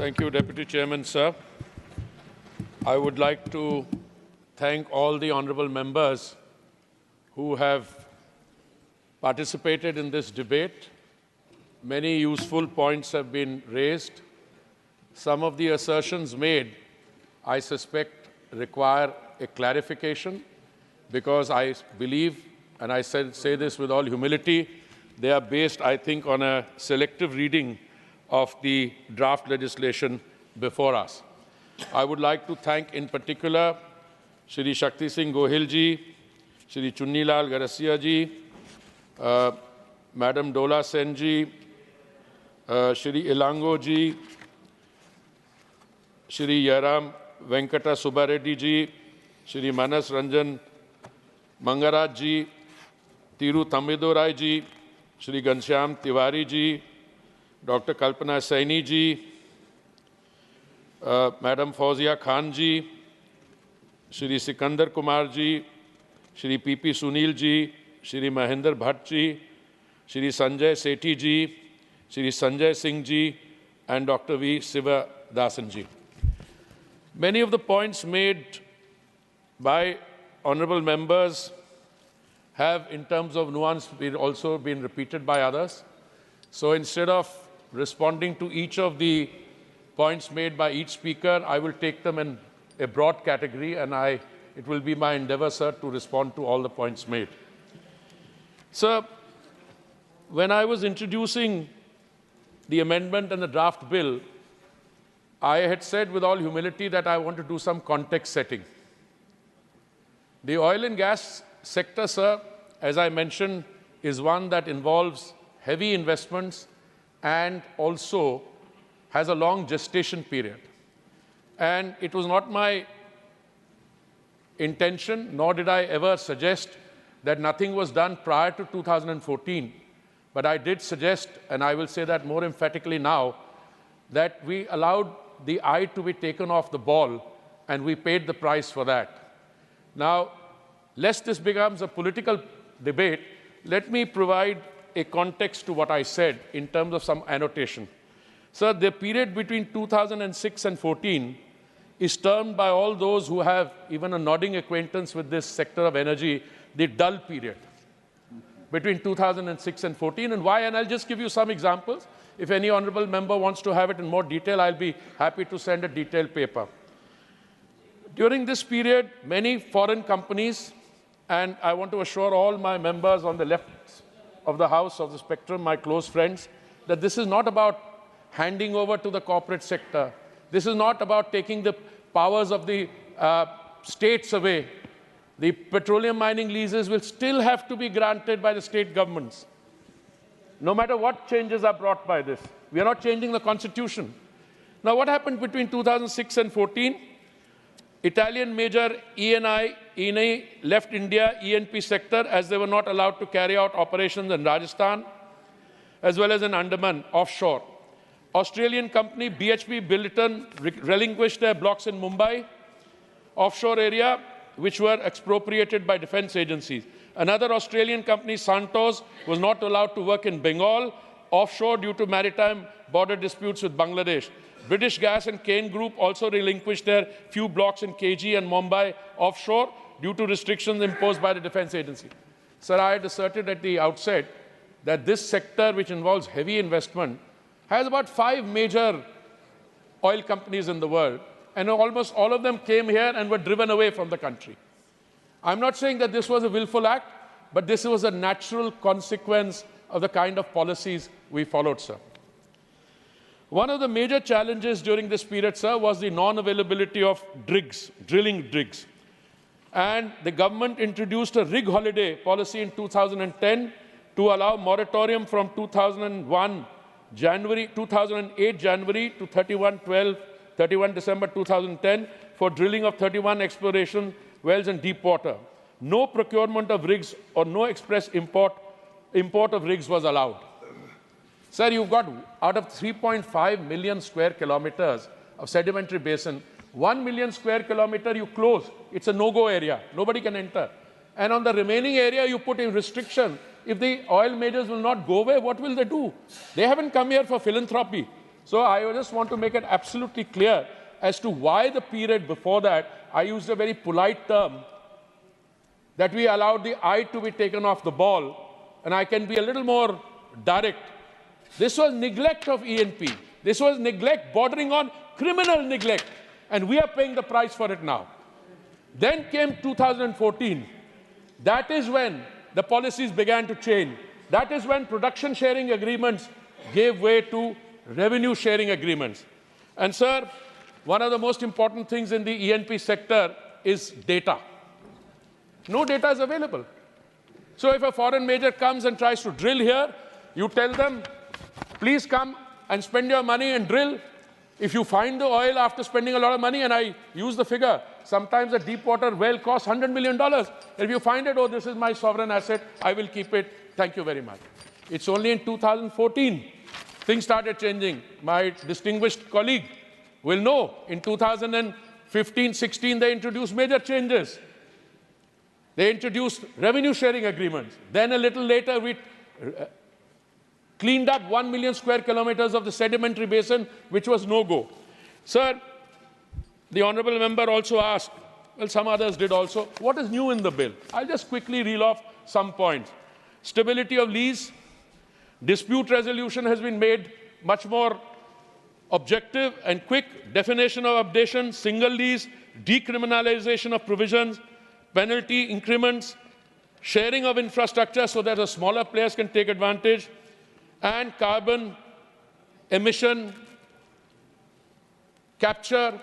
Thank you, Deputy Chairman, sir. I would like to thank all the honorable members who have participated in this debate. Many useful points have been raised. Some of the assertions made, I suspect, require a clarification because I believe, and I say this with all humility, they are based, I think, on a selective reading of the draft legislation before us. I would like to thank in particular Shri Shakti Singh Gohil ji, Shri Chunnilal Garasia ji, Madam Dola Sen ji, Shri Ilango ji, Shri Yaram Venkata Subbareddy ji, Shri Manas Ranjan Mangaraj ji, Tiru Tamidorai ji, Shri Ghanshyam Tiwari ji, Dr. Kalpana Saini ji, Madam Fauzia Khan ji, Shri Sikandar Kumar ji, Shri P.P. Sunil ji, Shri Mahendra Bhatt ji, Shri Sanjay Sethi ji, Shri Sanjay Singh ji, and Dr. V. Sivadasan ji. Many of the points made by honorable members have, in terms of nuance, also been repeated by others. So instead of responding to each of the points made by each speaker, I will take them in a broad category, and it will be my endeavor, sir, to respond to all the points made. Sir, when I was introducing the amendment and the draft bill, I had said with all humility that I want to do some context setting. The oil and gas sector, sir, as I mentioned, is one that involves heavy investments and also has a long gestation period. And it was not my intention, nor did I ever suggest that nothing was done prior to 2014. But I did suggest, and I will say that more emphatically now, that we allowed the eye to be taken off the ball, and we paid the price for that. Now, lest this becomes a political debate, let me provide a context to what I said in terms of some annotation. Sir, the period between 2006 and 14 is termed by all those who have even a nodding acquaintance with this sector of energy, the dull period between 2006 and 14. And why? And I'll just give you some examples. If any honorable member wants to have it in more detail, I'll be happy to send a detailed paper. During this period, many foreign companies, and I want to assure all my members on the left of the House, of the spectrum, my close friends, that this is not about handing over to the corporate sector. This is not about taking the powers of the states away. The petroleum mining leases will still have to be granted by the state governments, no matter what changes are brought by this. We are not changing the constitution. Now, what happened between 2006 and 14? Italian major Eni left India E&P sector as they were not allowed to carry out operations in Rajasthan as well as in Andaman offshore. Australian company BHP Billiton relinquished their blocks in Mumbai offshore area, which were expropriated by defense agencies. Another Australian company, Santos, was not allowed to work in Bengal offshore due to maritime border disputes with Bangladesh. British Gas and Kane Group also relinquished their few blocks in KG and Mumbai offshore due to restrictions imposed by the defense agency. Sir, I had asserted at the outset that this sector, which involves heavy investment, has about 5 major oil companies in the world, and almost all of them came here and were driven away from the country. I'm not saying that this was a willful act, but this was a natural consequence of the kind of policies we followed, sir. One of the major challenges during this period, sir, was the non-availability of drilling rigs. And the government introduced a rig holiday policy in 2010 to allow moratorium from 2008 January to 31 December 2010 for drilling of 31 exploration wells in deep water. No procurement of rigs or no express import of rigs was allowed. Sir, you've got, out of 3.5 million square kilometers of sedimentary basin, 1 million square kilometer you close. It's a no-go area. Nobody can enter. And on the remaining area, you put a restriction. If the oil majors will not go away, what will they do? They haven't come here for philanthropy. So I just want to make it absolutely clear as to why the period before that, I used a very polite term, that we allowed the eye to be taken off the ball, and I can be a little more direct. This was neglect of E&P. This was neglect bordering on criminal neglect, and we are paying the price for it now. Then came 2014. That is when the policies began to change. That is when production sharing agreements gave way to revenue sharing agreements. And sir, one of the most important things in the E&P sector is data. No data is available. So if a foreign major comes and tries to drill here, you tell them, please come and spend your money and drill. If you find the oil after spending a lot of money, and I use the figure, sometimes a deep water well costs $100 million. If you find it, oh, this is my sovereign asset, I will keep it. Thank you very much. It's only in 2014 things started changing. My distinguished colleague will know in 2015-16 they introduced major changes. They introduced revenue sharing agreements. Then a little later we cleaned up 1 million square kilometers of the sedimentary basin, which was no-go. Sir, the honourable member also asked, well, some others did also, what is new in the bill? I'll just quickly reel off some points. Stability of lease, dispute resolution has been made much more objective and quick, definition of updation, single lease, decriminalization of provisions, penalty increments, sharing of infrastructure so that the smaller players can take advantage, and carbon emission, capture,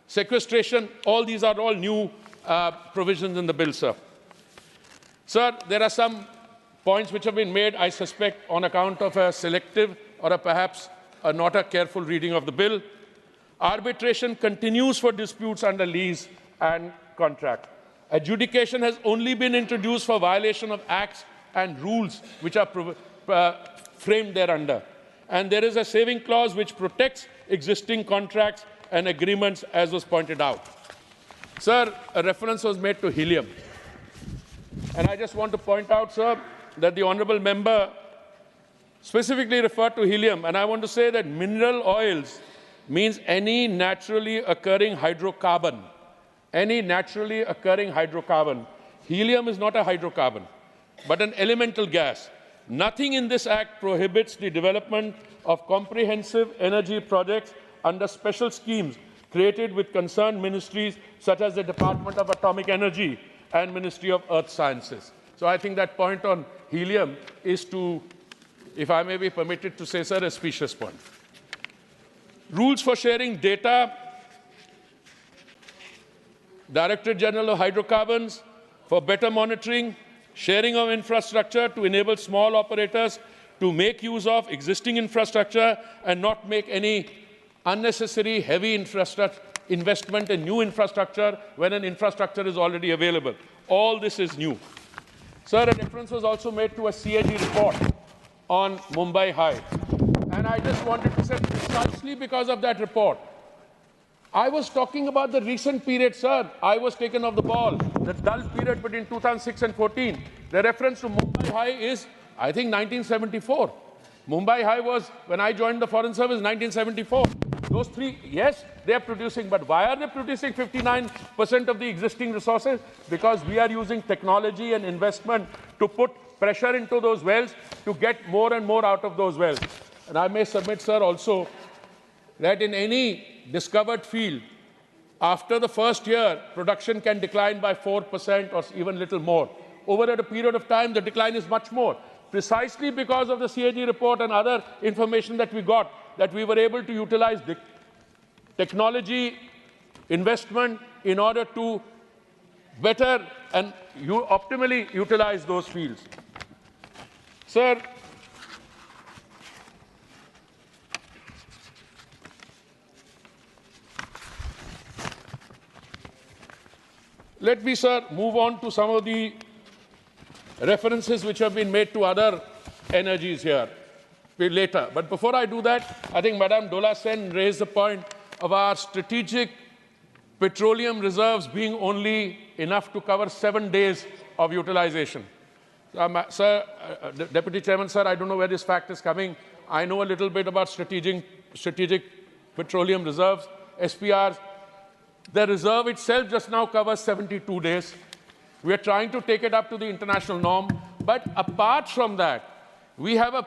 sequestration, all these are all new provisions in the bill, sir. Sir, there are some points which have been made, I suspect, on account of a selective or perhaps not a careful reading of the bill. Arbitration continues for disputes under lease and contract. Adjudication has only been introduced for violation of acts and rules which are framed thereunder. And there is a saving clause which protects existing contracts and agreements, as was pointed out. Sir, a reference was made to helium. And I just want to point out, sir, that the honourable member specifically referred to helium. And I want to say that mineral oils means any naturally occurring hydrocarbon. Any naturally occurring hydrocarbon. Helium is not a hydrocarbon, but an elemental gas. Nothing in this Act prohibits the development of comprehensive energy projects under special schemes created with concerned ministries such as the Department of Atomic Energy and Ministry of Earth Sciences. So I think that point on helium is to, if I may be permitted to say, sir, a specious point. Rules for sharing data, Directorate General of Hydrocarbons for better monitoring, sharing of infrastructure to enable small operators to make use of existing infrastructure and not make any unnecessary heavy infrastructure investment in new infrastructure when an infrastructure is already available. All this is new. Sir, a reference was also made to a CAG report on Mumbai High. And I just wanted to say precisely because of that report, I was talking about the recent period, sir. I was taken off the ball, the dull period between 2006 and 14. The reference to Mumbai High is, I think, 1974. Mumbai High was, when I joined the Foreign Service, 1974. Those three, yes, they are producing, but why are they producing 59% of the existing resources? Because we are using technology and investment to put pressure into those wells to get more and more out of those wells. And I may submit, sir, also, that in any discovered field, after the first year, production can decline by 4% or even little more. Over a period of time, the decline is much more. Precisely because of the CAG report and other information that we got, that we were able to utilize the technology investment in order to better and optimally utilize those fields. Sir, let me, sir, move on to some of the references which have been made to other energies here later. But before I do that, I think Madame Dola Sen raised the point of our strategic petroleum reserves being only enough to cover 7 days of utilization. Deputy Chairman, sir, I don't know where this fact is coming. I know a little bit about strategic strategic petroleum reserves, SPRs. The reserve itself just now covers 72 days. We are trying to take it up to the international norm. But apart from that, we have a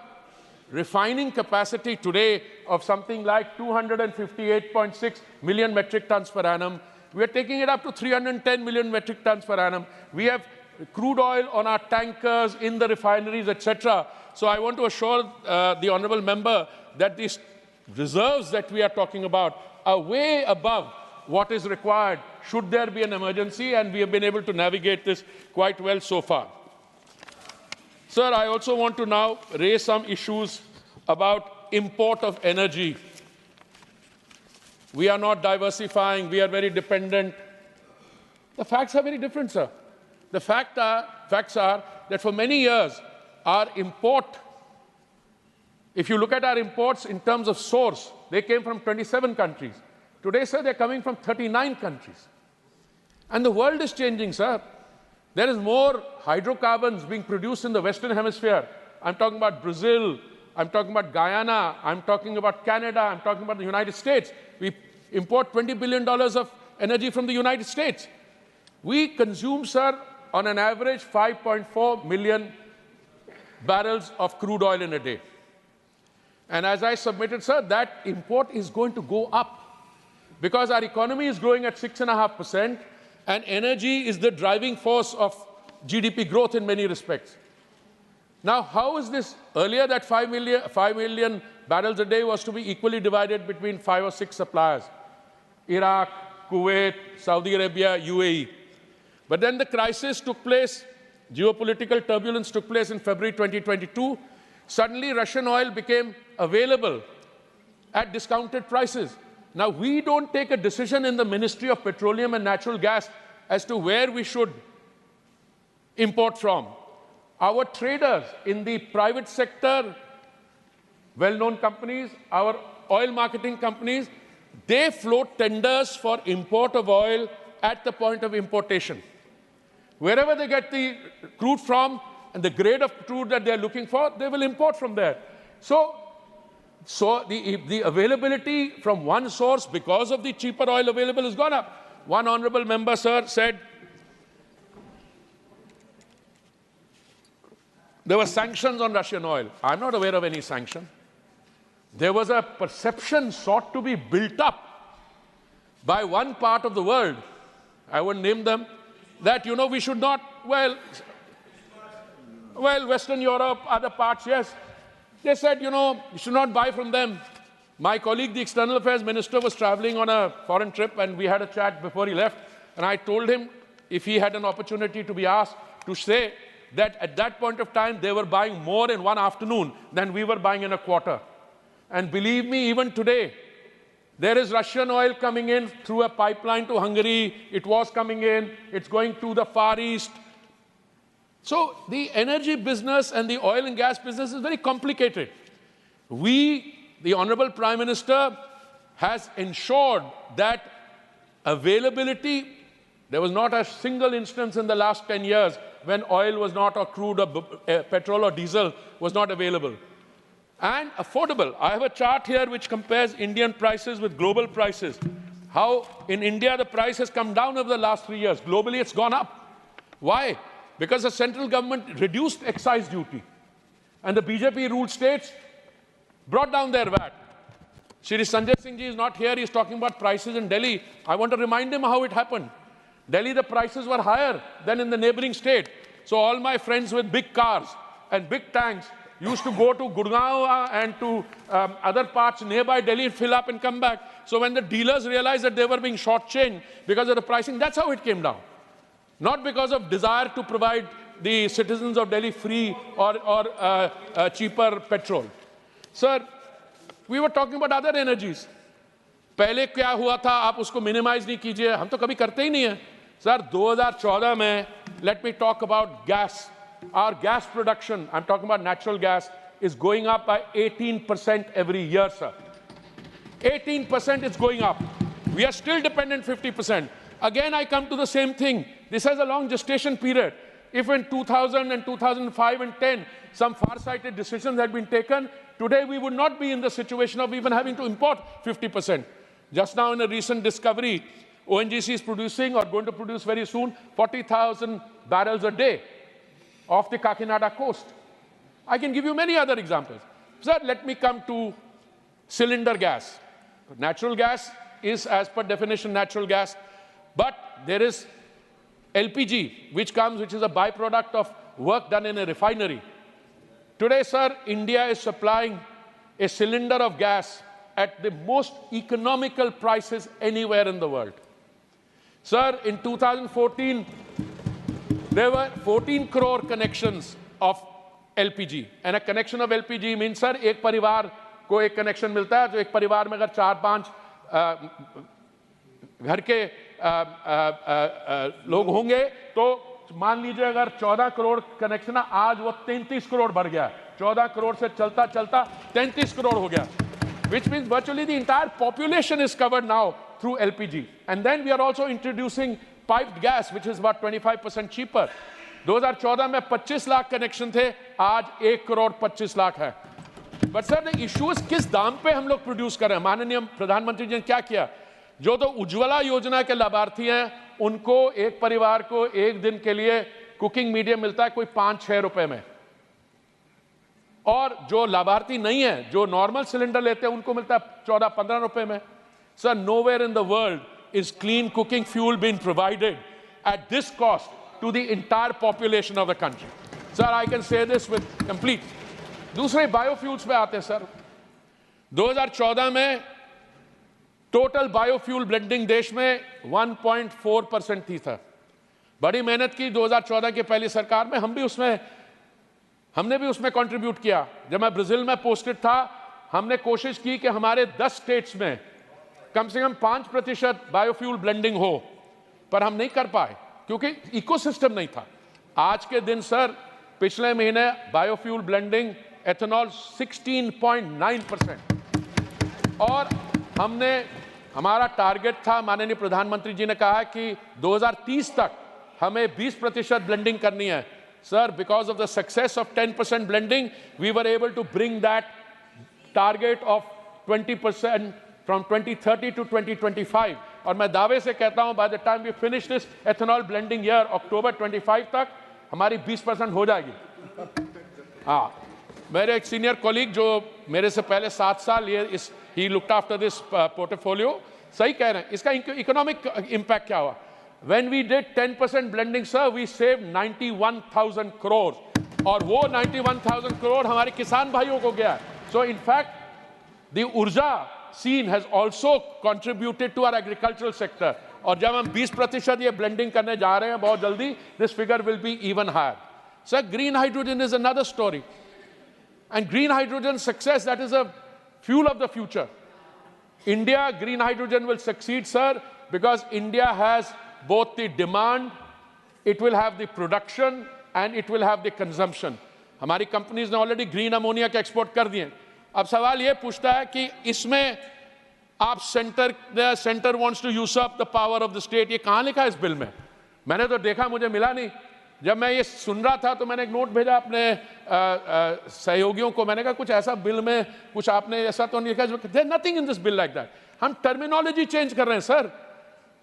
refining capacity today of something like 258.6 million metric tons per annum. We are taking it up to 310 million metric tons per annum. We have crude oil on our tankers, in the refineries, etc. So I want to assure the honourable member that these reserves that we are talking about are way above what is required should there be an emergency, and we have been able to navigate this quite well so far. Sir, I also want to now raise some issues about import of energy. We are not diversifying, we are very dependent. The facts are very different, sir. The facts are that for many years, our import, if you look at our imports in terms of source, they came from 27 countries. Today, sir, they're coming from 39 countries. And the world is changing, sir. There is more hydrocarbons being produced in the Western Hemisphere. I'm talking about Brazil, I'm talking about Guyana, I'm talking about Canada, I'm talking about the United States. We import $20 billion of energy from the United States. We consume, sir, on an average 5.4 million barrels of crude oil in a day. And as I submitted, sir, that import is going to go up because our economy is growing at 6.5%, and energy is the driving force of GDP growth in many respects. Now, how is this? Earlier, that 5 million barrels a day was to be equally divided between 5 or 6 suppliers: Iraq, Kuwait, Saudi Arabia, UAE. But then the crisis took place, geopolitical turbulence took place in February 2022. Suddenly, Russian oil became available at discounted prices. Now, we don't take a decision in the Ministry of Petroleum and Natural Gas as to where we should import from. Our traders in the private sector, well-known companies, our oil marketing companies, they float tenders for import of oil at the point of importation. Wherever they get the crude from and the grade of crude that they're looking for, they will import from there. So the availability from one source because of the cheaper oil available has gone up. One honourable member, sir, said there were sanctions on Russian oil. I'm not aware of any sanction. There was a perception sought to be built up by one part of the world, I won't name them, that, you know, we should not, well, Western Europe, other parts, yes. They said, you know, you should not buy from them. My colleague, the External Affairs Minister, was traveling on a foreign trip, and we had a chat before he left. And I told him, if he had an opportunity to be asked, to say that at that point of time, they were buying more in one afternoon than we were buying in a quarter. And believe me, even today, there is Russian oil coming in through a pipeline to Hungary. It was coming in. It's going to the Far East. So the energy business and the oil and gas business is very complicated. The Honourable Prime Minister has ensured that availability, there was not a single instance in the last 10 years when oil was not, or crude or petrol or diesel was not available. And affordable. I have a chart here which compares Indian prices with global prices. How in India the price has come down over the last 3 years. Globally it's gone up. Why? Because the central government reduced excise duty. And the BJP-ruled states brought down their VAT. Shri Sanjay Singh ji is not here. He's talking about prices in Delhi. I want to remind him how it happened. Delhi, the prices were higher than in the neighboring state. So all my friends with big cars and big tanks used to go to Gurgaon and to other parts nearby Delhi, fill up and come back. So when the dealers realized that they were being shortchanged because of the pricing, that's how it came down. Not because of desire to provide the citizens of Delhi free or cheaper petrol. Sir, we were talking about other energies. पहले क्या हुआ था, आप उसको minimize नहीं कीजिए, हम तो कभी करते ही नहीं हैं. Sir, 2014 में, let me talk about gas. Our gas production, I'm talking about natural gas, is going up by 18% every year, sir. 18% is going up. We are still dependent 50%. Again, I come to the same thing. This has a long gestation period. If in 2000 and 2005 and 10, some far-sighted decisions had been taken, today we would not be in the situation of even having to import 50%. Just now in a recent discovery, ONGC is producing or going to produce very soon 40,000 barrels a day off the Kakinada coast. I can give you many other examples. Sir, let me come to cylinder gas. Natural gas is, as per definition, natural gas, but there is LPG, which is a byproduct of work done in a refinery. Today, sir, India is supplying a cylinder of gas at the most economical prices anywhere in the world. Sir, in 2014, there were 14 crore connections of LPG. And a connection of LPG means, sir, एक परिवार को एक connection मिलता है, तो एक परिवार में अगर 4-5 घर के लोग होंगे, तो मान लीजिए अगर 14 करोड़ कनेक्शन है, आज वो 33 करोड़ बढ़ गया, 14 करोड़ से चलता चलता 33 करोड़ हो गया, which means virtually the entire population is covered now through LPG. And then we are also introducing piped gas, which is about 25% cheaper. 2014 में 25 लाख कनेक्शन थे, आज 1 करोड़ 25 लाख है. बट सर द इश्यूज किस दाम पे हम लोग प्रोड्यूस कर रहे हैं? माननीय प्रधानमंत्री जी ने क्या किया? जो तो उज्ज्वला योजना के लाभार्थी हैं, उनको एक परिवार को एक दिन के लिए कुकिंग मीडियम मिलता है कोई 5-6 रुपए में, और जो लाभार्थी नहीं है, जो नॉर्मल सिलेंडर लेते हैं, उनको मिलता है 14-15 रुपए में. Sir, nowhere in the world is clean cooking fuel being provided at this cost to the entire population of the country. Sir, I can say this with complete. दूसरे बायोफ्यूल्स पे आते हैं सर. 2014 में टोटल बायोफ्यूल ब्लेंडिंग देश में 1.4% थी sir. बड़ी मेहनत की 2014 की पहली सरकार में, हमने भी उसमें कंट्रीब्यूट किया. जब मैं ब्राजील में पोस्टेड था, हमने कोशिश की कि हमारे 10 स्टेट्स में कम से कम 5% बायोफ्यूल ब्लेंडिंग हो, पर हम नहीं कर पाए क्योंकि इकोसिस्टम नहीं था. आज के दिन सर, पिछले महीने बायोफ्यूल ब्लेंडिंग एथेनॉल 16.9%, और हमारा टारगेट था, माननीय प्रधानमंत्री जी ने कहा कि 2030 तक हमें 20% ब्लेंडिंग करनी है. Sir, because of the success of 10% blending, we were able to bring that target of 20% from 2030 to 2025. और मैं दावे से कहता हूं, by the time we finish this ethanol blending year, October 25 तक हमारी 20% हो जाएगी. हाँ, मेरे एक सीनियर कॉलीग जो मेरे से पहले 7 साल he looked after this portfolio, सही कह रहे हैं. इसका इकोनॉमिक इम्पैक्ट क्या हुआ? When we did 10% blending, sir, we saved 91,000 crores, और वो 91,000 crore हमारे किसान भाइयों को गया. So in fact, the ऊर्जा scene has also contributed to our agricultural sector. और जब हम 20% ये blending करने जा रहे हैं बहुत जल्दी, this figure will be even higher. Sir, green hydrogen is another story. And green hydrogen success, that is a fuel of the future. India, green hydrogen will succeed, sir, because India has both the demand, it will have the production, and it will have the consumption. हमारी companies ने already green ammonia के export कर दिए. अब सवाल ये पूछता है कि इसमें आप centre wants to use up the power of the state, ये कहाँ लिखा है इस बिल में? मैंने तो देखा, मुझे मिला नहीं. जब मैं ये सुन रहा था तो मैंने एक नोट भेजा अपने सहयोगियों को. मैंने कहा कुछ ऐसा बिल में कुछ आपने ऐसा तो नहीं लिखा. There nothing in this bill like that. हम टर्मिनोलॉजी चेंज कर रहे हैं सर.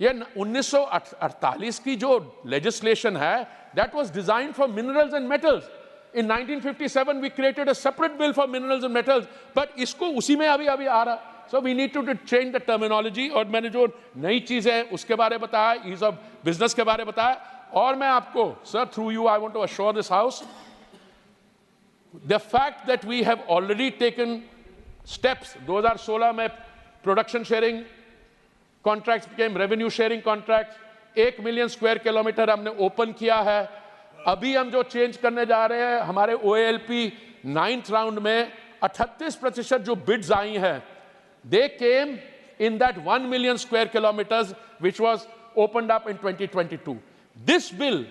ये 1948 की जो लेजिस्लेशन है, that was designed for minerals and metals. In 1957, we created a separate bill for minerals and metals, but इसको उसी में अभी आ रहा. So we need to change the terminology. और मैंने जो नई चीज़ है उसके बारे में बताया, ease of business के बारे में बताया. और मैं आपको, sir, through you, I want to assure this house, the fact that we have already taken steps. 2016 में production sharing contracts became revenue sharing contracts. 1 million square kilometer हमने open किया है. अभी हम जो चेंज करने जा रहे हैं, हमारे OALP 9th राउंड में 38% जो बिड्स आई हैं, they came in that 1 million square kilometers which was opened up in 2022. This bill,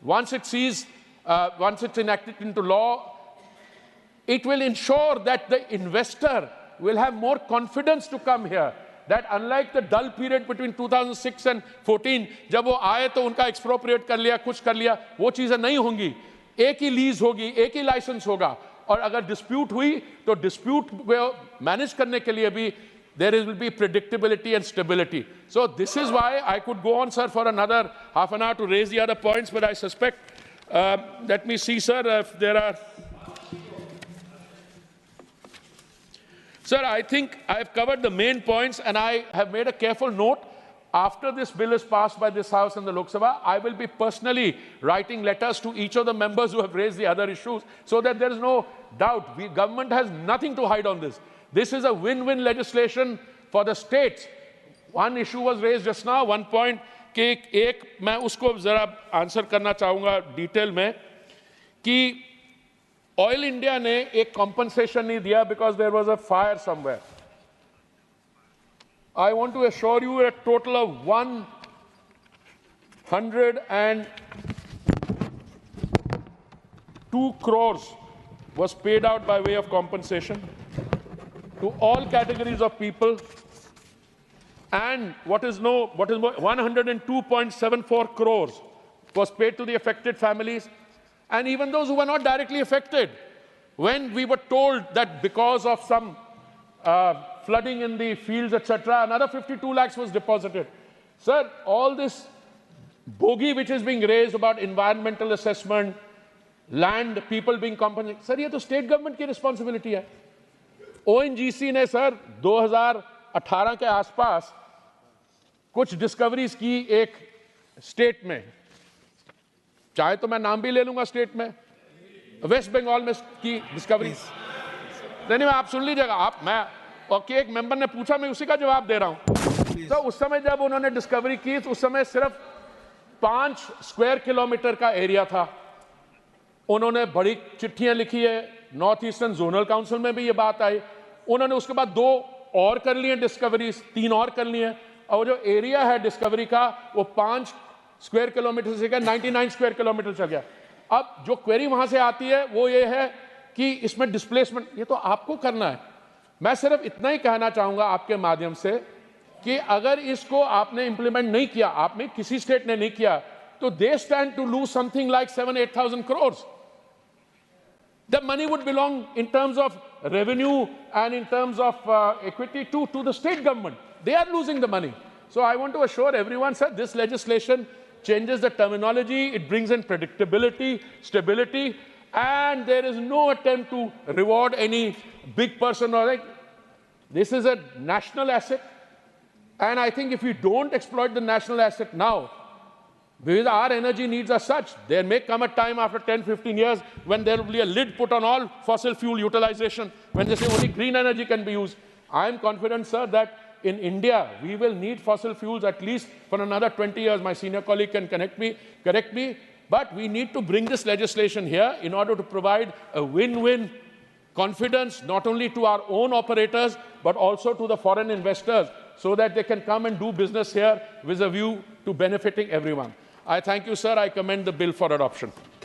once it's enacted into law, it will ensure that the investor will have more confidence to come here. that unlike the dull period between 2006 and 14, जब वो आए तो उनका expropriate कर लिया, कुछ कर लिया, वो चीजें नहीं होंगी. एक ही लीज होगी, एक ही लाइसेंस होगा, और अगर डिस्प्यूट हुई तो डिस्प्यूट मैनेज करने के लिए भी there will be predictability and stability. So this is why I could go on, sir, for another half an hour to raise the other points, but I suspect, let me see, sir, if there are. Sir, I think I've covered the main points, and I have made a careful note. After this bill is passed by this House and the Lok Sabha, I will be personally writing letters to each of the members who have raised the other issues, so that there is no doubt. Government has nothing to hide on this. This is a win-win legislation for the states. One issue was raised just now, one point, कि एक मैं उसको जरा answer करना चाहूँगा detail में कि oil India ने एक compensation नहीं दिया because there was a fire somewhere. I want to assure you a total of 102 crores was paid out by way of compensation to all categories of people, and what is more, 102.74 crores was paid to the affected families, and even those who were not directly affected. When we were told that because of some flooding in the fields, etc., another 52 lakhs was deposited. Sir, all this bogey which is being raised about environmental assessment, land, people being compensated, sir, ये तो state government की responsibility है. ONGC ने sir 2018 के आसपास कुछ discoveries की एक स्टेट में, चाहे तो मैं नाम भी ले लूंगा स्टेट में, वेस्ट बंगाल में की डिस्कवरीज. नहीं, आप सुन लीजिएगा, आप मैं और एक मेंबर ने पूछा, मैं उसी का जवाब दे रहा हूं. तो उस समय जब उन्होंने डिस्कवरी की तो उस समय सिर्फ 5 स्क्वायर किलोमीटर का एरिया था. उन्होंने बड़ी चिट्ठियां लिखी है, नॉर्थ ईस्टर्न जोनल काउंसिल में भी ये बात आई. उन्होंने उसके बाद 2 और कर लिए डिस्कवरीज, 3 और कर लिए, और जो एरिया है डिस्कवरी का वो 5 स्क्वायर किलोमीटर से 99 स्क्वायर किलोमीटर चल गया. अब जो क्वेरी वहां से आती है वो ये है कि इसमें डिस्प्लेसमेंट, ये तो आपको करना है. मैं सिर्फ इतना ही कहना चाहूंगा आपके माध्यम से कि अगर इसको आपने इंप्लीमेंट नहीं किया, आप में किसी स्टेट ने नहीं किया, तो they stand to lose something like 7,000-8,000 crores. The money would belong in terms of revenue and in terms of equity to the state government. They are losing the money. So I want to assure everyone, sir, this legislation changes the terminology, it brings in predictability, stability, and there is no attempt to reward any big person or like. This is a national asset, and I think if we don't exploit the national asset now, because our energy needs are such, there may come a time after 10-15 years when there will be a lid put on all fossil fuel utilization, when they say only green energy can be used. I am confident, sir, that in India, we will need fossil fuels at least for another 20 years. My senior colleague can correct me, but we need to bring this legislation here in order to provide a win-win confidence, not only to our own operators, but also to the foreign investors, so that they can come and do business here with a view to benefiting everyone. I thank you, sir. I commend the bill for adoption.